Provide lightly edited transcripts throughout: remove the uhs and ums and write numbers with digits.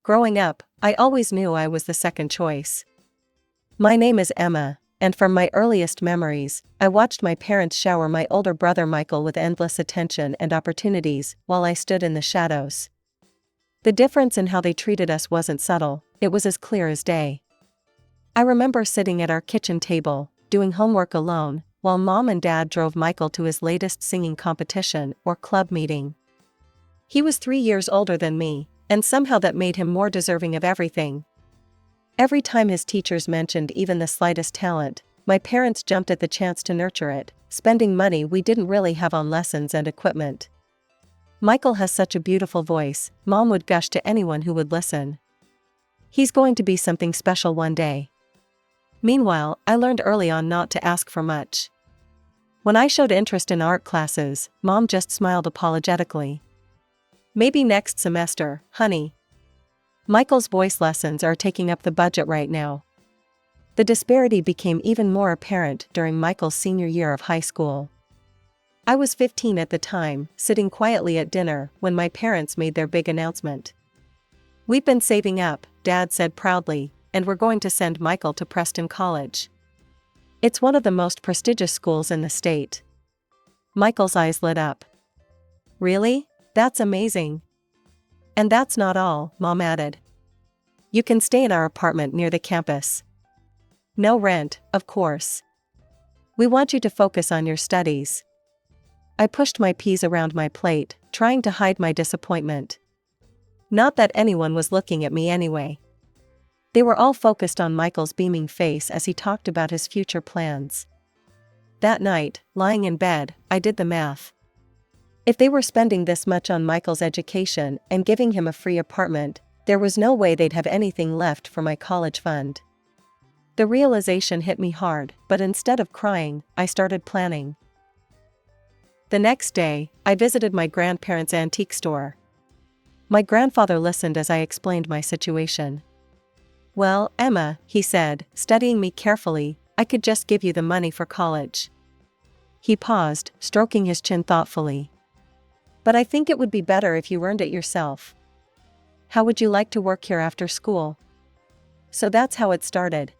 Growing up, I always knew I was the second choice. My name is Emma, and from my earliest memories, I watched my parents shower my older brother Michael with endless attention and opportunities while I stood in the shadows. The difference in how they treated us wasn't subtle, it was as clear as day. I remember sitting at our kitchen table, doing homework alone, while Mom and Dad drove Michael to his latest singing competition or club meeting. He was 3 years older than me, and somehow that made him more deserving of everything. Every time his teachers mentioned even the slightest talent, my parents jumped at the chance to nurture it, spending money we didn't really have on lessons and equipment. Michael has such a beautiful voice, Mom would gush to anyone who would listen. He's going to be something special one day. Meanwhile, I learned early on not to ask for much. When I showed interest in art classes, Mom just smiled apologetically. Maybe next semester, honey. Michael's voice lessons are taking up the budget right now. The disparity became even more apparent during Michael's senior year of high school. I was 15 at the time, sitting quietly at dinner when my parents made their big announcement. "We've been saving up," Dad said proudly, "and we're going to send Michael to Preston College. It's one of the most prestigious schools in the state." Michael's eyes lit up. "Really? That's amazing." "And that's not all," Mom added. "You can stay in our apartment near the campus. No rent, of course. We want you to focus on your studies." I pushed my peas around my plate, trying to hide my disappointment. Not that anyone was looking at me anyway. They were all focused on Michael's beaming face as he talked about his future plans. That night, lying in bed, I did the math. If they were spending this much on Michael's education and giving him a free apartment, there was no way they'd have anything left for my college fund. The realization hit me hard, but instead of crying, I started planning. The next day, I visited my grandparents' antique store. My grandfather listened as I explained my situation. "Well, Emma," he said, studying me carefully, "I could just give you the money for college." He paused, stroking his chin thoughtfully. "But I think it would be better if you earned it yourself. How would you like to work here after school?" So that's how it started.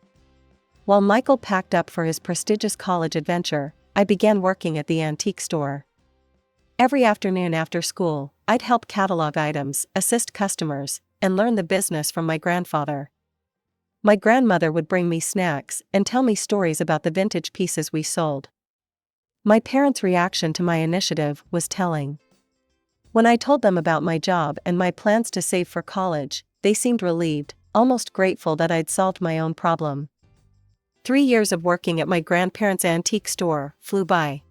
While Michael packed up for his prestigious college adventure, I began working at the antique store. Every afternoon after school, I'd help catalog items, assist customers, and learn the business from my grandfather. My grandmother would bring me snacks and tell me stories about the vintage pieces we sold. My parents' reaction to my initiative was telling. When I told them about my job and my plans to save for college, they seemed relieved, almost grateful that I'd solved my own problem. 3 years of working at my grandparents' antique store flew by.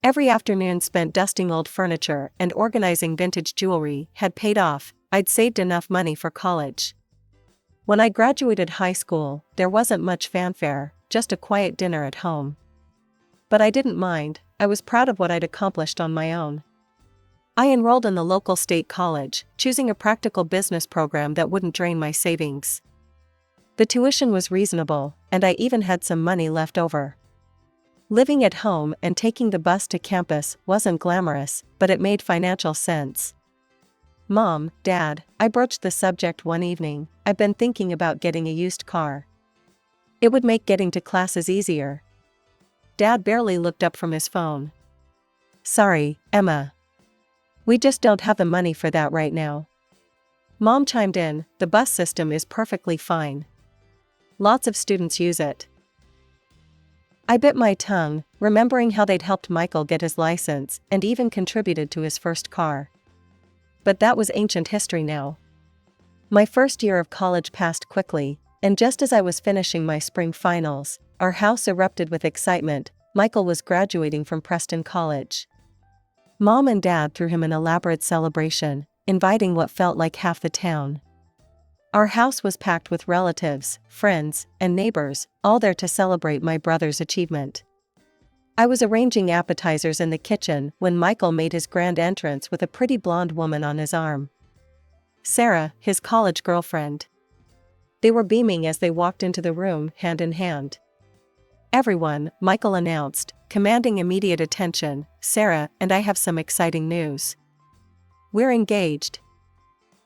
Every afternoon spent dusting old furniture and organizing vintage jewelry had paid off. I'd saved enough money for college. When I graduated high school, there wasn't much fanfare, just a quiet dinner at home. But I didn't mind, I was proud of what I'd accomplished on my own. I enrolled in the local state college, choosing a practical business program that wouldn't drain my savings. The tuition was reasonable, and I even had some money left over. Living at home and taking the bus to campus wasn't glamorous, but it made financial sense. "Mom, Dad," I broached the subject one evening, "I've been thinking about getting a used car. It would make getting to classes easier." Dad barely looked up from his phone. "Sorry, Emma. We just don't have the money for that right now." Mom chimed in, "The bus system is perfectly fine. Lots of students use it." I bit my tongue, remembering how they'd helped Michael get his license and even contributed to his first car. But that was ancient history now. My first year of college passed quickly, and just as I was finishing my spring finals, our house erupted with excitement. Michael was graduating from Preston College. Mom and Dad threw him an elaborate celebration, inviting what felt like half the town. Our house was packed with relatives, friends, and neighbors, all there to celebrate my brother's achievement. I was arranging appetizers in the kitchen when Michael made his grand entrance with a pretty blonde woman on his arm. Sarah, his college girlfriend. They were beaming as they walked into the room, hand in hand. "Everyone," Michael announced, commanding immediate attention, "Sarah and I have some exciting news. We're engaged."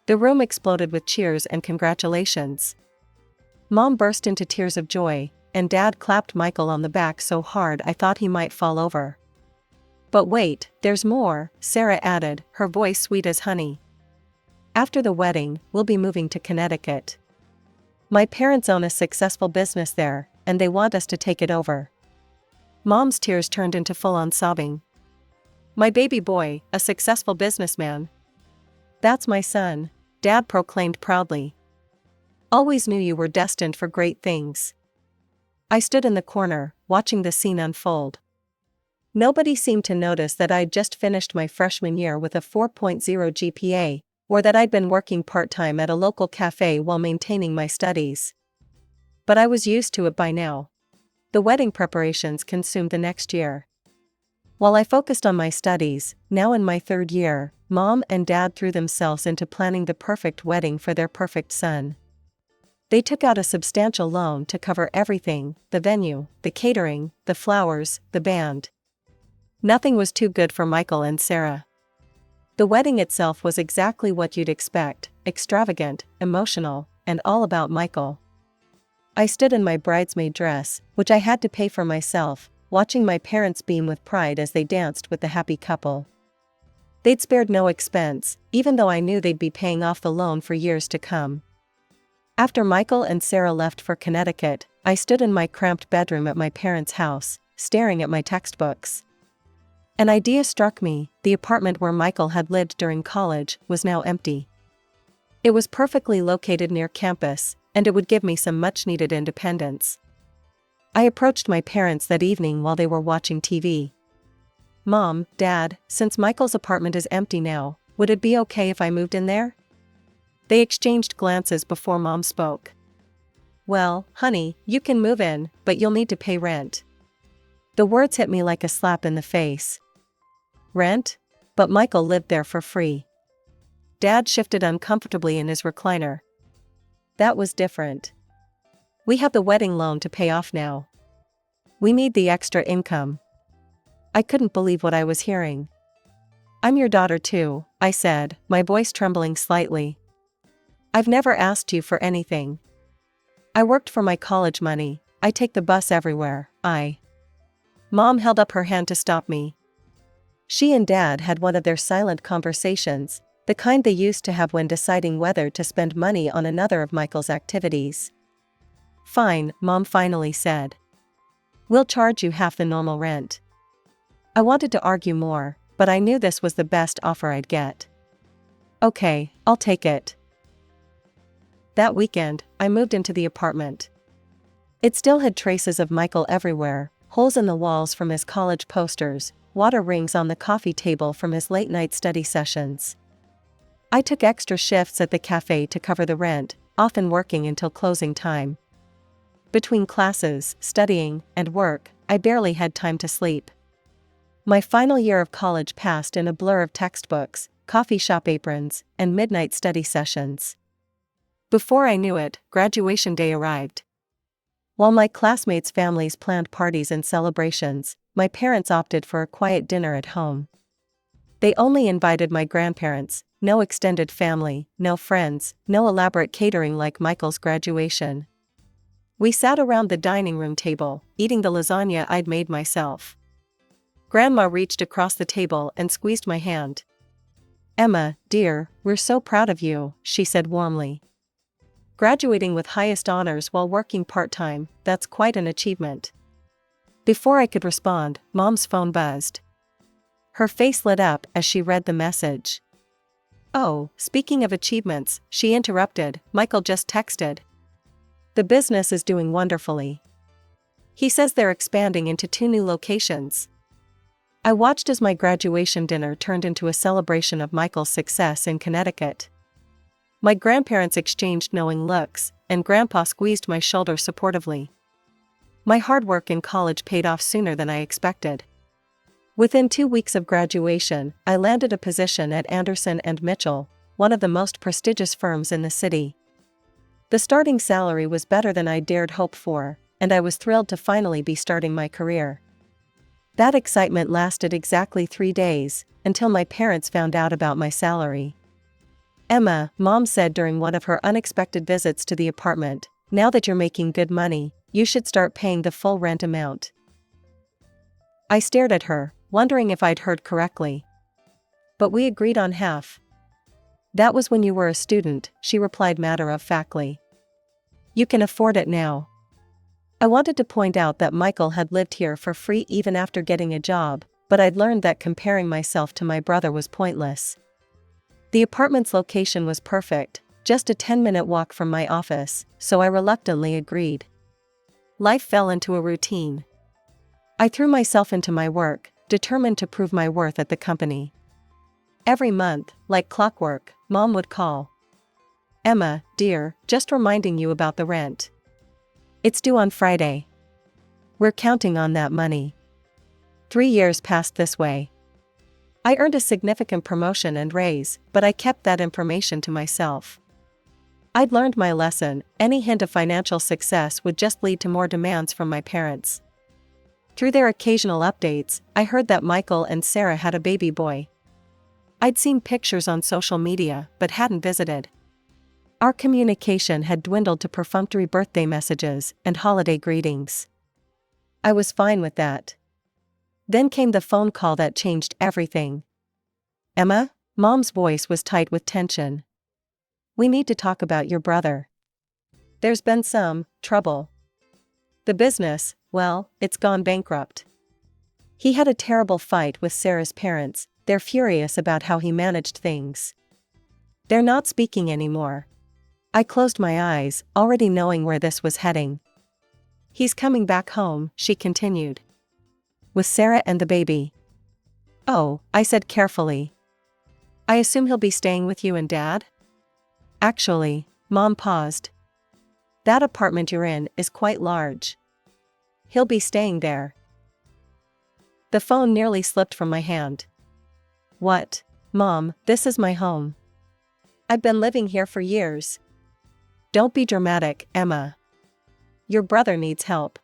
The room exploded with cheers and congratulations. Mom burst into tears of joy, and Dad clapped Michael on the back so hard I thought he might fall over. But wait, there's more, Sarah added, her voice sweet as honey. After the wedding, we'll be moving to Connecticut. My parents own a successful business there, and they want us to take it over. Mom's tears turned into full-on sobbing. My baby boy, a successful businessman. That's my son, Dad proclaimed proudly. Always knew you were destined for great things. I stood in the corner, watching the scene unfold. Nobody seemed to notice that I'd just finished my freshman year with a 4.0 GPA, or that I'd been working part-time at a local cafe while maintaining my studies. But I was used to it by now. The wedding preparations consumed the next year. While I focused on my studies, now in my third year, Mom and Dad threw themselves into planning the perfect wedding for their perfect son. They took out a substantial loan to cover everything: the venue, the catering, the flowers, the band. Nothing was too good for Michael and Sarah. The wedding itself was exactly what you'd expect: extravagant, emotional, and all about Michael. I stood in my bridesmaid dress, which I had to pay for myself, watching my parents beam with pride as they danced with the happy couple. They'd spared no expense, even though I knew they'd be paying off the loan for years to come. After Michael and Sarah left for Connecticut, I stood in my cramped bedroom at my parents' house, staring at my textbooks. An idea struck me: the apartment where Michael had lived during college was now empty. It was perfectly located near campus, and it would give me some much-needed independence. I approached my parents that evening while they were watching TV. Mom, Dad, since Michael's apartment is empty now, would it be okay if I moved in there? They exchanged glances before Mom spoke. Well, honey, you can move in, but you'll need to pay rent. The words hit me like a slap in the face. Rent? But Michael lived there for free. Dad shifted uncomfortably in his recliner. That was different. We have the wedding loan to pay off now. We need the extra income. I couldn't believe what I was hearing. I'm your daughter too, I said, my voice trembling slightly. I've never asked you for anything. I worked for my college money. I take the bus everywhere. Mom held up her hand to stop me. She and Dad had one of their silent conversations, the kind they used to have when deciding whether to spend money on another of Michael's activities. Fine, Mom finally said. We'll charge you half the normal rent. I wanted to argue more, but I knew this was the best offer I'd get. Okay, I'll take it. That weekend, I moved into the apartment. It still had traces of Michael everywhere: holes in the walls from his college posters, water rings on the coffee table from his late-night study sessions. I took extra shifts at the cafe to cover the rent, often working until closing time. Between classes, studying, and work, I barely had time to sleep. My final year of college passed in a blur of textbooks, coffee shop aprons, and midnight study sessions. Before I knew it, graduation day arrived. While my classmates' families planned parties and celebrations, my parents opted for a quiet dinner at home. They only invited my grandparents, no extended family, no friends, no elaborate catering like Michael's graduation. We sat around the dining room table, eating the lasagna I'd made myself. Grandma reached across the table and squeezed my hand. Emma, dear, we're so proud of you, she said warmly. Graduating with highest honors while working part-time, that's quite an achievement. Before I could respond, Mom's phone buzzed. Her face lit up as she read the message. Oh, speaking of achievements, she interrupted, Michael just texted. The business is doing wonderfully. He says they're expanding into 2 new locations. I watched as my graduation dinner turned into a celebration of Michael's success in Connecticut. My grandparents exchanged knowing looks, and Grandpa squeezed my shoulder supportively. My hard work in college paid off sooner than I expected. Within 2 weeks of graduation, I landed a position at Anderson & Mitchell, one of the most prestigious firms in the city. The starting salary was better than I dared hope for, and I was thrilled to finally be starting my career. That excitement lasted exactly 3 days, until my parents found out about my salary. Emma, Mom said during one of her unexpected visits to the apartment, now that you're making good money, you should start paying the full rent amount. I stared at her, wondering if I'd heard correctly. But we agreed on half. That was when you were a student, she replied matter-of-factly. You can afford it now. I wanted to point out that Michael had lived here for free even after getting a job, but I'd learned that comparing myself to my brother was pointless. The apartment's location was perfect, just a 10-minute walk from my office, so I reluctantly agreed. Life fell into a routine. I threw myself into my work, determined to prove my worth at the company. Every month, like clockwork, Mom would call. Emma, dear, just reminding you about the rent. It's due on Friday. We're counting on that money. 3 years passed this way. I earned a significant promotion and raise, but I kept that information to myself. I'd learned my lesson. Any hint of financial success would just lead to more demands from my parents. Through their occasional updates, I heard that Michael and Sarah had a baby boy. I'd seen pictures on social media, but hadn't visited. Our communication had dwindled to perfunctory birthday messages and holiday greetings. I was fine with that. Then came the phone call that changed everything. Emma? Mom's voice was tight with tension. We need to talk about your brother. There's been some trouble. The business, well, it's gone bankrupt. He had a terrible fight with Sarah's parents. They're furious about how he managed things. They're not speaking anymore. I closed my eyes, already knowing where this was heading. He's coming back home, she continued. With Sarah and the baby. Oh, I said carefully. I assume he'll be staying with you and Dad? Actually, Mom paused. That apartment you're in is quite large. He'll be staying there. The phone nearly slipped from my hand. What? Mom, this is my home. I've been living here for years. Don't be dramatic, Emma. Your brother needs help.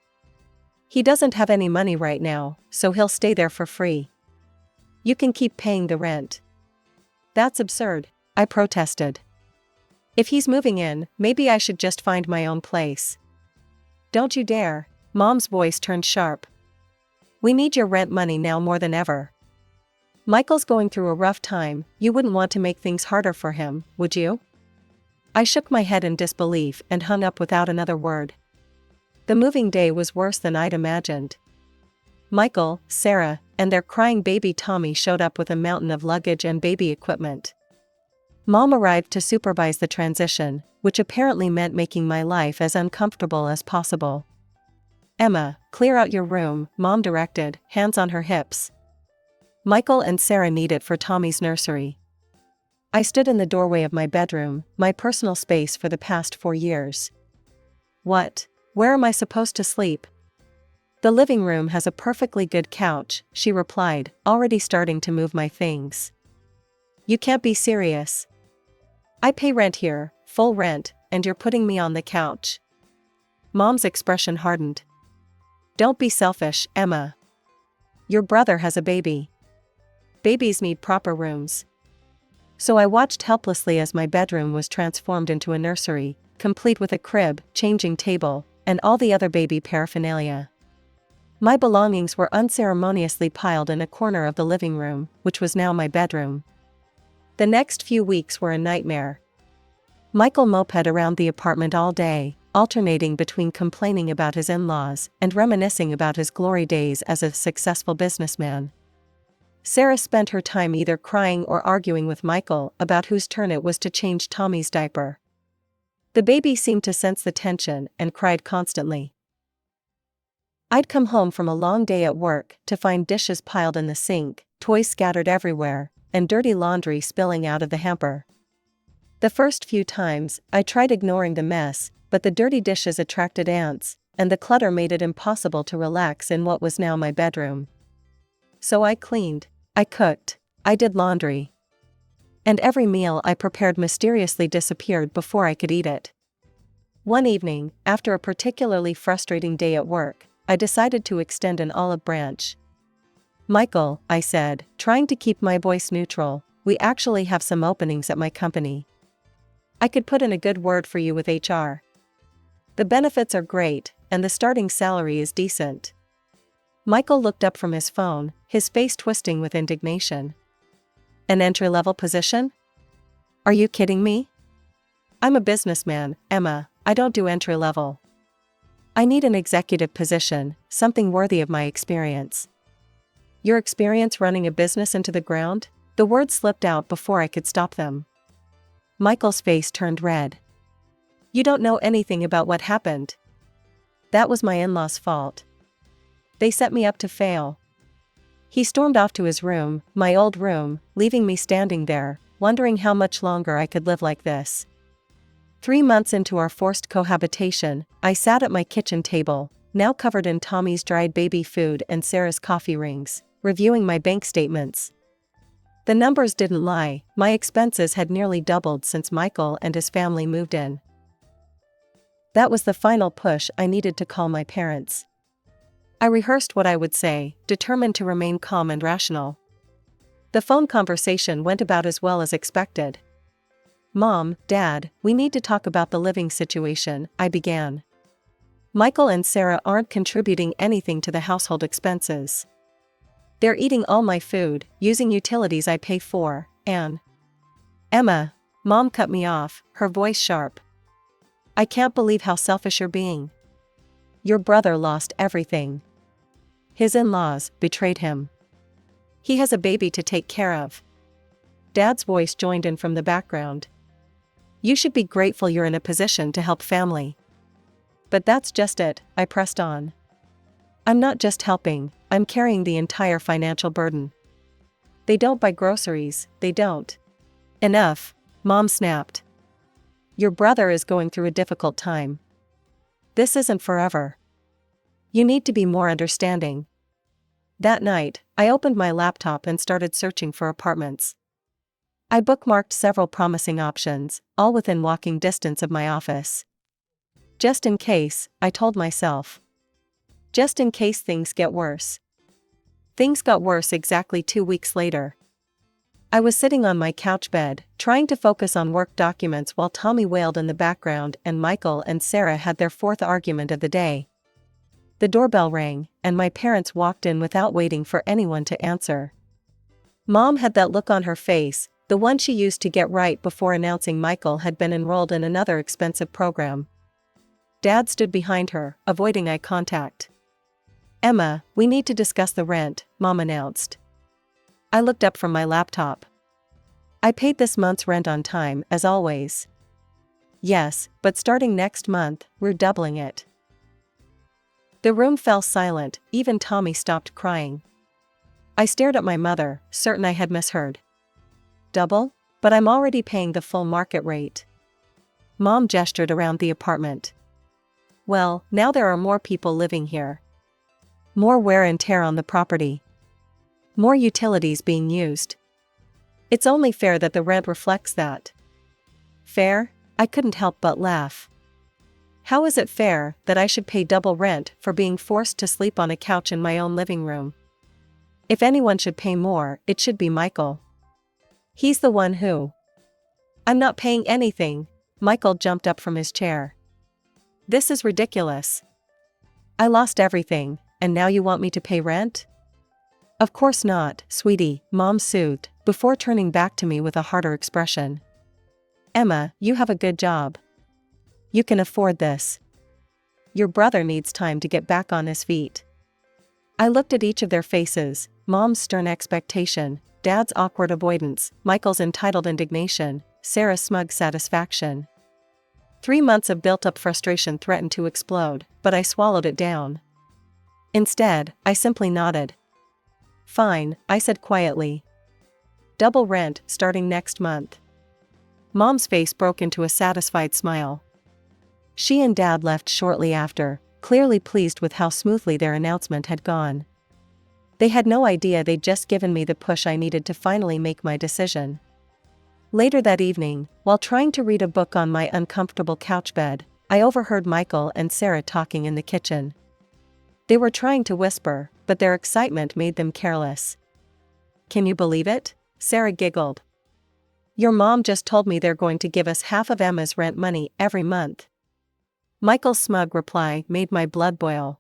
He doesn't have any money right now, so he'll stay there for free. You can keep paying the rent. That's absurd, I protested. If he's moving in, maybe I should just find my own place. Don't you dare, Mom's voice turned sharp. We need your rent money now more than ever. Michael's going through a rough time, you wouldn't want to make things harder for him, would you? I shook my head in disbelief and hung up without another word. The moving day was worse than I'd imagined. Michael, Sarah, and their crying baby Tommy showed up with a mountain of luggage and baby equipment. Mom arrived to supervise the transition, which apparently meant making my life as uncomfortable as possible. Emma, clear out your room, Mom directed, hands on her hips. Michael and Sarah need it for Tommy's nursery. I stood in the doorway of my bedroom, my personal space for the past 4 years. What? Where am I supposed to sleep? The living room has a perfectly good couch, she replied, already starting to move my things. You can't be serious. I pay rent here, full rent, and you're putting me on the couch. Mom's expression hardened. Don't be selfish, Emma. Your brother has a baby. Babies need proper rooms. So I watched helplessly as my bedroom was transformed into a nursery, complete with a crib, changing table, and all the other baby paraphernalia. My belongings were unceremoniously piled in a corner of the living room, which was now my bedroom. The next few weeks were a nightmare. Michael moped around the apartment all day, alternating between complaining about his in-laws and reminiscing about his glory days as a successful businessman. Sarah spent her time either crying or arguing with Michael about whose turn it was to change Tommy's diaper. The baby seemed to sense the tension and cried constantly. I'd come home from a long day at work to find dishes piled in the sink, toys scattered everywhere, and dirty laundry spilling out of the hamper. The first few times, I tried ignoring the mess, but the dirty dishes attracted ants, and the clutter made it impossible to relax in what was now my bedroom. So I cleaned, I cooked, I did laundry. And every meal I prepared mysteriously disappeared before I could eat it. One evening, after a particularly frustrating day at work, I decided to extend an olive branch. Michael, I said, trying to keep my voice neutral, we actually have some openings at my company. I could put in a good word for you with HR. The benefits are great, and the starting salary is decent. Michael looked up from his phone, his face twisting with indignation. An entry-level position? Are you kidding me? I'm a businessman, Emma, I don't do entry-level. I need an executive position, something worthy of my experience. Your experience running a business into the ground? The words slipped out before I could stop them. Michael's face turned red. You don't know anything about what happened. That was my in-laws' fault. They set me up to fail. He stormed off to his room, my old room, leaving me standing there, wondering how much longer I could live like this. 3 months into our forced cohabitation, I sat at my kitchen table, now covered in Tommy's dried baby food and Sarah's coffee rings, reviewing my bank statements. The numbers didn't lie, my expenses had nearly doubled since Michael and his family moved in. That was the final push I needed to call my parents. I rehearsed what I would say, determined to remain calm and rational. The phone conversation went about as well as expected. Mom, Dad, we need to talk about the living situation, I began. Michael and Sarah aren't contributing anything to the household expenses. They're eating all my food, using utilities I pay for, and... Emma, Mom cut me off, her voice sharp. I can't believe how selfish you're being. Your brother lost everything. His in-laws betrayed him. He has a baby to take care of. Dad's voice joined in from the background. You should be grateful you're in a position to help family. But that's just it, I pressed on. I'm not just helping, I'm carrying the entire financial burden. They don't buy groceries, they don't. Enough, Mom snapped. Your brother is going through a difficult time. This isn't forever. You need to be more understanding. That night, I opened my laptop and started searching for apartments. I bookmarked several promising options, all within walking distance of my office. Just in case, I told myself. Just in case things get worse. Things got worse exactly 2 weeks later. I was sitting on my couch bed, trying to focus on work documents while Tommy wailed in the background and Michael and Sarah had their fourth argument of the day. The doorbell rang, and my parents walked in without waiting for anyone to answer. Mom had that look on her face, the one she used to get right before announcing Michael had been enrolled in another expensive program. Dad stood behind her, avoiding eye contact. Emma, we need to discuss the rent, Mom announced. I looked up from my laptop. I paid this month's rent on time, as always. Yes, but starting next month, we're doubling it. The room fell silent, even Tommy stopped crying. I stared at my mother, certain I had misheard. Double? But I'm already paying the full market rate. Mom gestured around the apartment. Well, now there are more people living here. More wear and tear on the property. More utilities being used. It's only fair that the rent reflects that. Fair? I couldn't help but laugh. How is it fair that I should pay double rent for being forced to sleep on a couch in my own living room? If anyone should pay more, it should be Michael. He's the one who... I'm not paying anything. Michael jumped up from his chair. This is ridiculous. I lost everything, and now you want me to pay rent? Of course not, sweetie, Mom soothed, before turning back to me with a harder expression. Emma, you have a good job. You can afford this. Your brother needs time to get back on his feet. I looked at each of their faces, Mom's stern expectation, Dad's awkward avoidance, Michael's entitled indignation, Sarah's smug satisfaction. 3 months of built-up frustration threatened to explode, but I swallowed it down. Instead, I simply nodded. Fine, I said quietly. Double rent, starting next month. Mom's face broke into a satisfied smile. She and Dad left shortly after, clearly pleased with how smoothly their announcement had gone. They had no idea they'd just given me the push I needed to finally make my decision. Later that evening, while trying to read a book on my uncomfortable couch bed, I overheard Michael and Sarah talking in the kitchen. They were trying to whisper, but their excitement made them careless. Can you believe it? Sarah giggled. Your mom just told me they're going to give us half of Emma's rent money every month. Michael's smug reply made my blood boil.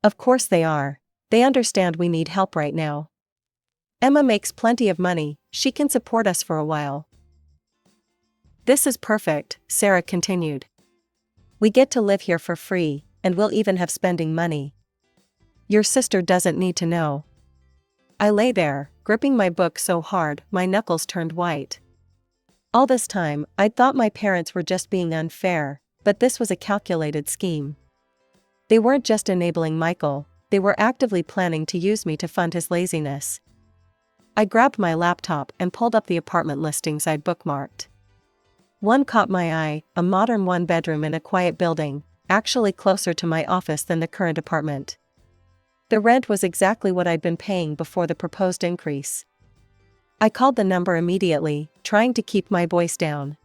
Of course they are. They understand we need help right now. Emma makes plenty of money, she can support us for a while. This is perfect, Sarah continued. We get to live here for free, and we'll even have spending money. Your sister doesn't need to know. I lay there, gripping my book so hard my knuckles turned white. All this time, I'd thought my parents were just being unfair, but this was a calculated scheme. They weren't just enabling Michael, they were actively planning to use me to fund his laziness. I grabbed my laptop and pulled up the apartment listings I'd bookmarked. One caught my eye, a modern one-bedroom in a quiet building, actually closer to my office than the current apartment. The rent was exactly what I'd been paying before the proposed increase. I called the number immediately, trying to keep my voice down.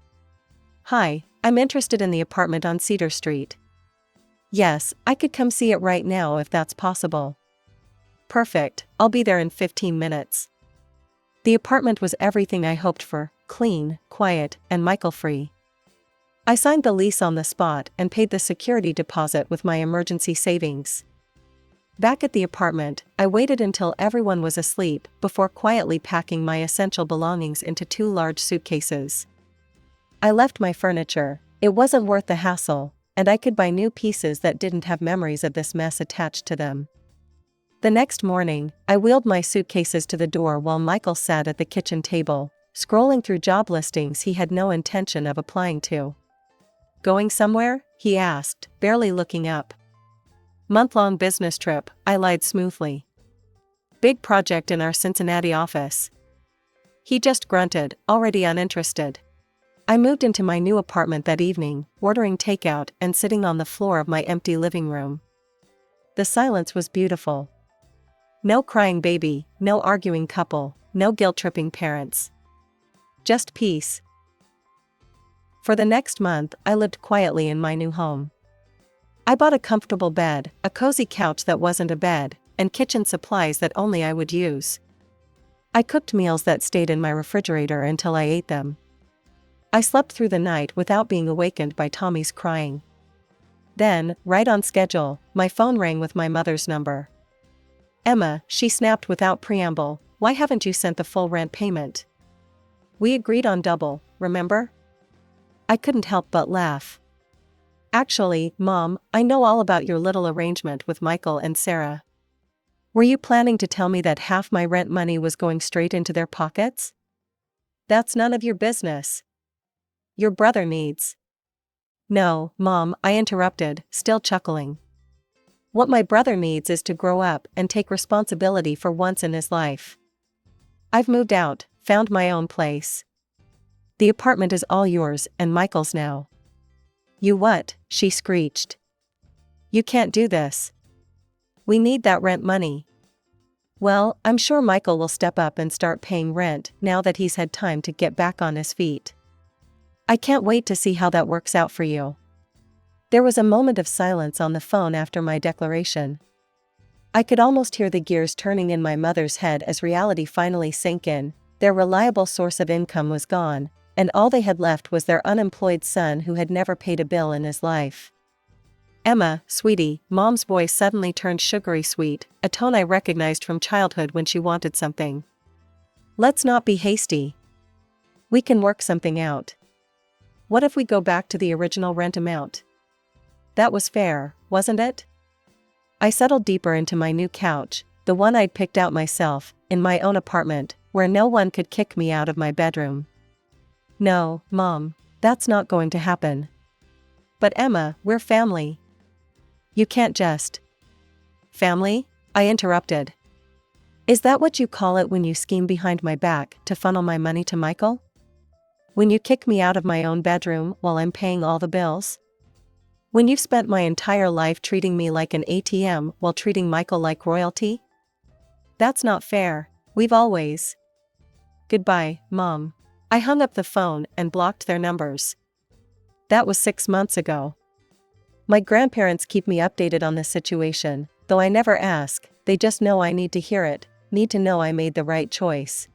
Hi, I'm interested in the apartment on Cedar Street. Yes, I could come see it right now if that's possible. Perfect, I'll be there in 15 minutes. The apartment was everything I hoped for, clean, quiet, and Michael-free. I signed the lease on the spot and paid the security deposit with my emergency savings. Back at the apartment, I waited until everyone was asleep before quietly packing my essential belongings into 2 large suitcases. I left my furniture, it wasn't worth the hassle, and I could buy new pieces that didn't have memories of this mess attached to them. The next morning, I wheeled my suitcases to the door while Michael sat at the kitchen table, scrolling through job listings he had no intention of applying to. Going somewhere? He asked, barely looking up. Month-long business trip, I lied smoothly. Big project in our Cincinnati office. He just grunted, already uninterested. I moved into my new apartment that evening, ordering takeout and sitting on the floor of my empty living room. The silence was beautiful. No crying baby, no arguing couple, no guilt-tripping parents. Just peace. For the next month, I lived quietly in my new home. I bought a comfortable bed, a cozy couch that wasn't a bed, and kitchen supplies that only I would use. I cooked meals that stayed in my refrigerator until I ate them. I slept through the night without being awakened by Tommy's crying. Then, right on schedule, my phone rang with my mother's number. Emma, she snapped without preamble, why haven't you sent the full rent payment? We agreed on double, remember? I couldn't help but laugh. Actually, Mom, I know all about your little arrangement with Michael and Sarah. Were you planning to tell me that half my rent money was going straight into their pockets? That's none of your business. Your brother needs. No, Mom, I interrupted, still chuckling. What my brother needs is to grow up and take responsibility for once in his life. I've moved out, found my own place. The apartment is all yours and Michael's now. You what? She screeched. You can't do this. We need that rent money. Well, I'm sure Michael will step up and start paying rent now that he's had time to get back on his feet. I can't wait to see how that works out for you. There was a moment of silence on the phone after my declaration. I could almost hear the gears turning in my mother's head as reality finally sank in. Their reliable source of income was gone, and all they had left was their unemployed son who had never paid a bill in his life. Emma, sweetie, Mom's voice suddenly turned sugary sweet, a tone I recognized from childhood when she wanted something. Let's not be hasty. We can work something out. What if we go back to the original rent amount? That was fair, wasn't it? I settled deeper into my new couch, the one I'd picked out myself, in my own apartment, where no one could kick me out of my bedroom. No, Mom, that's not going to happen. But Emma, we're family. You can't just. Family? I interrupted. Is that what you call it when you scheme behind my back to funnel my money to Michael? When you kick me out of my own bedroom while I'm paying all the bills? When you've spent my entire life treating me like an ATM while treating Michael like royalty? That's not fair. We've always. Goodbye, Mom. I hung up the phone and blocked their numbers. That was 6 months ago. My grandparents keep me updated on the situation, though I never ask, they just know I need to hear it, need to know I made the right choice.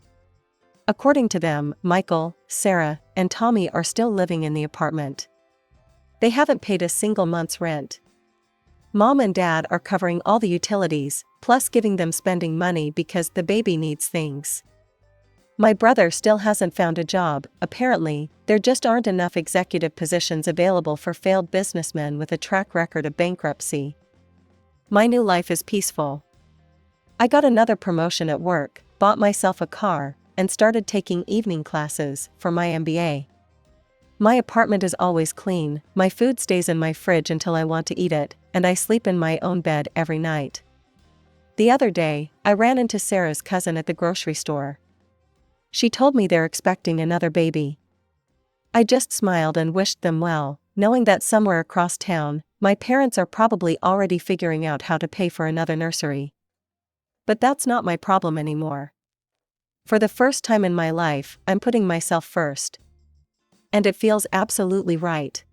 According to them, Michael, Sarah, and Tommy are still living in the apartment. They haven't paid a single month's rent. Mom and Dad are covering all the utilities, plus giving them spending money because the baby needs things. My brother still hasn't found a job. Apparently, there just aren't enough executive positions available for failed businessmen with a track record of bankruptcy. My new life is peaceful. I got another promotion at work, bought myself a car, and started taking evening classes for my MBA. My apartment is always clean, my food stays in my fridge until I want to eat it, and I sleep in my own bed every night. The other day, I ran into Sarah's cousin at the grocery store. She told me they're expecting another baby. I just smiled and wished them well, knowing that somewhere across town, my parents are probably already figuring out how to pay for another nursery. But that's not my problem anymore. For the first time in my life, I'm putting myself first. And it feels absolutely right.